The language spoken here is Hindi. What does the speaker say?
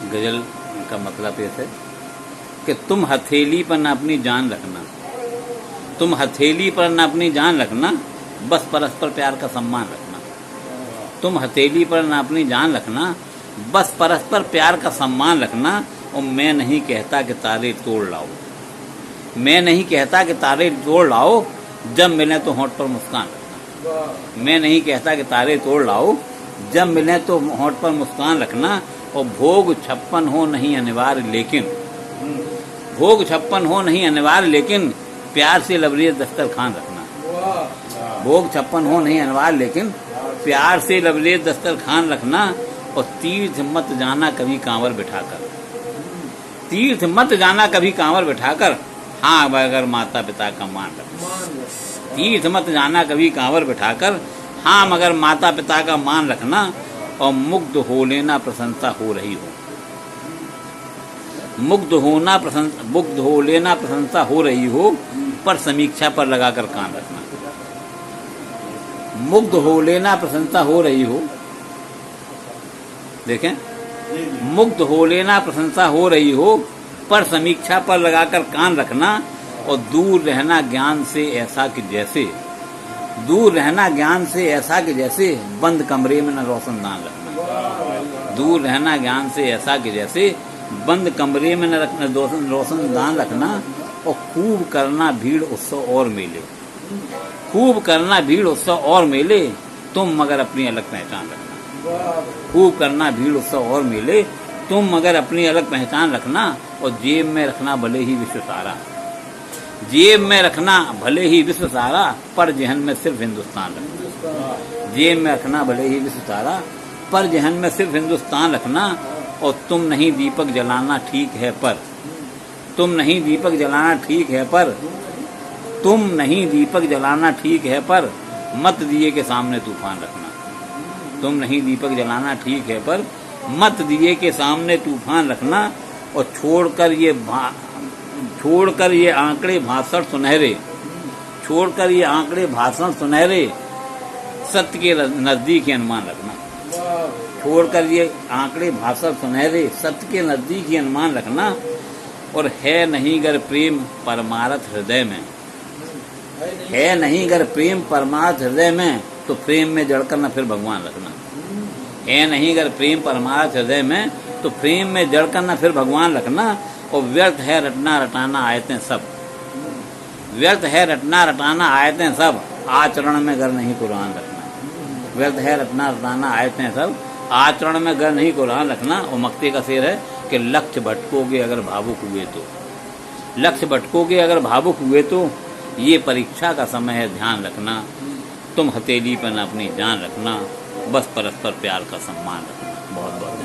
गजल का मतलब ये है कि तुम हथेली पर न अपनी जान रखना, तुम हथेली पर न अपनी जान रखना, बस परस्पर प्यार का सम्मान रखना। तुम हथेली पर न अपनी जान रखना, बस परस्पर प्यार का सम्मान रखना। और मैं नहीं कहता कि तारे तोड़ लाओ, मैं नहीं कहता कि तारे तोड़ लाओ, जब मिले तो होंठ पर मुस्कान रखना। मैं नहीं कहता कि तारे तोड़ लाओ, जब मिले तो होंठ पर मुस्कान रखना। और भोग 56 हो नहीं अनिवार्य लेकिन, भोग 56 हो नहीं अनिवार्य लेकिन, प्यार से लबरेज दस्तरखान रखना। भोग 56 हो नहीं अनिवार्य लेकिन, प्यार से लबरेज दस्तरखान रखना। और तीर्थ मत जाना कभी कांवर बिठाकर, तीर्थ मत जाना कभी कांवर बिठाकर, हाँ अगर माता पिता का मान रखना। तीर्थ मत जाना कभी कांवर बिठाकर, हाँ मगर माता पिता का मान रखना। और मुग्ध हो लेना प्रशंसा हो रही हो, मुग्ध हो लेना प्रशंसा हो रही हो, पर समीक्षा पर लगाकर कान रखना। मुग्ध हो लेना प्रशंसा हो रही हो, देखें, मुग्ध हो लेना प्रशंसा हो रही हो, पर समीक्षा पर लगाकर कान रखना। और दूर रहना ज्ञान से ऐसा कि जैसे, दूर रहना ज्ञान से ऐसा कि जैसे, बंद कमरे में न रोशनदान रखना। दूर रहना ज्ञान से ऐसा कि जैसे, बंद कमरे में न रोशनदान रखना। और खूब करना भीड़ उत्सव और मेले, खूब करना भीड़ उत्सव और मेले, तुम मगर अपनी अलग पहचान रखना। खूब करना भीड़ उत्सव और मेले, तुम मगर अपनी अलग पहचान रखना। और जेब में रखना भले ही विश्व सारा, जेब में रखना भले ही विश्व सारा, पर जहन में सिर्फ हिंदुस्तान रखना। जेब में रखना भले ही विश्व सारा, पर जहन में सिर्फ हिंदुस्तान रखना। और तुम नहीं दीपक जलाना ठीक है पर, तुम नहीं दीपक जलाना ठीक है पर, तुम नहीं दीपक जलाना ठीक है पर, मत दिए के सामने तूफान रखना। तुम नहीं दीपक जलाना ठीक है पर, मत दिए के सामने तूफान रखना। और छोड़कर ये आंकड़े भाषण सुनहरे, छोड़कर ये आंकड़े भाषण सुनहरे, सत्य के नजदीक ही अनुमान रखना। छोड़कर ये आंकड़े भाषण सुनहरे, सत्य के नजदीक ही अनुमान रखना। और है नहीं गर प्रेम परमार्थ हृदय में, है नहीं गर प्रेम परमार्थ हृदय में, तो प्रेम में जड़कर न फिर भगवान रखना। है नहीं गर प्रेम परमार्थ हृदय में, तो प्रेम में जड़कर न फिर भगवान रखना। और व्यर्थ है रटना रटाना आयतें सब, व्यर्थ है रटना रटाना आयतें सब, आचरण में गर नहीं कुरान रखना। व्यर्थ है रटना रटाना आयतें सब, आचरण में गर नहीं कुरान रखना। और मक्ते का शेर है कि लक्ष्य भटकोगे अगर भावुक हुए तो, लक्ष्य भटकोगे अगर भावुक हुए तो, ये परीक्षा का समय है ध्यान रखना। तुम हथेली पर न अपनी जान रखना, बस परस्पर प्यार का सम्मान रखना। बहुत बहुत